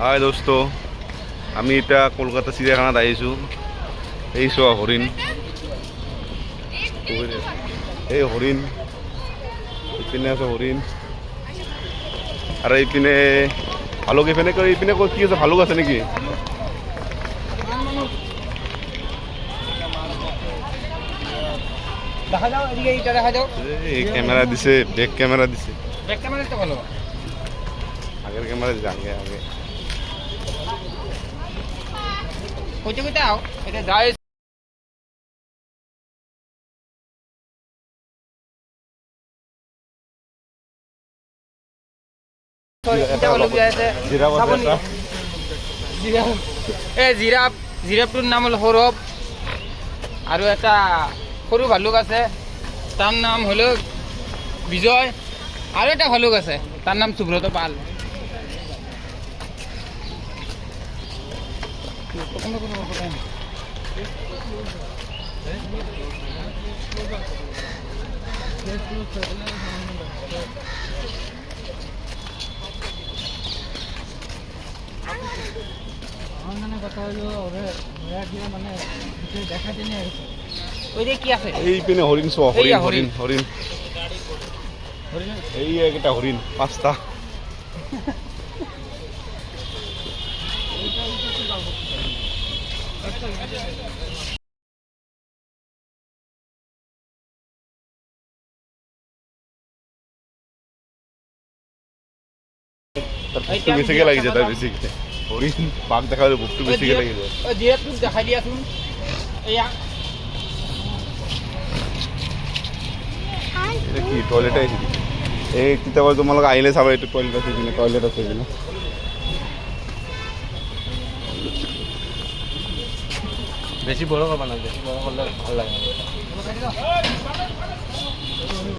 হাই দোস্ত, আমি এটা কলকাতা চিড়িয়াখানাত আহিছোঁ। এই চোৱা হৰিণ, এই হৰিণ, ইপিনে আছে হৰিণ আৰু এইপিনে ভালুক। এইপিনে কি আছে, ভালুক আছে নেকি? দেখা যাও, এদিকে এইটা দেখা যাও। এই ক্যামেরা দিছে, ব্যাক ক্যামেরা দিছে। ব্যাক ক্যামেরা তো ভালো। আগের ক্যামেরা দিছে, আগে কইতে কইতে আও, এটা যায়। জিৰাফটোৰ নাম হ'ল সৌৰভ, আৰু এটা সৰু ভালুক আছে, তাৰ নাম হ'ল বিজয়, আৰু এটা ভালুক আছে, তাৰ নাম সুব্ৰত পাল। কথা হলো মানে দেখা দিনে ওই যে কি আছে, এইপিনে হরিণ চোৱা, হৰিণ হৰিণ হৰিণ এই একটা হৰিণ, পাঁচটা। বেছিকে লাগি যায়, তাৰ বেছিকে হৰিণ বাঘ দেখা হলে বুকটো বেছিকে লাগি যায়। জিৰাফটো দেখাই দিয়াচোন। এয়া এটা কি টয়লেট আহিছে? এই কেতিয়াবা তোমালোক আহিলে চাবা, এইটো টয়লেট আছে পিনে, টয়লেট আছে পিনে। বেশি বড় করবা না, বেশি বড় করলে ভালো লাগে না।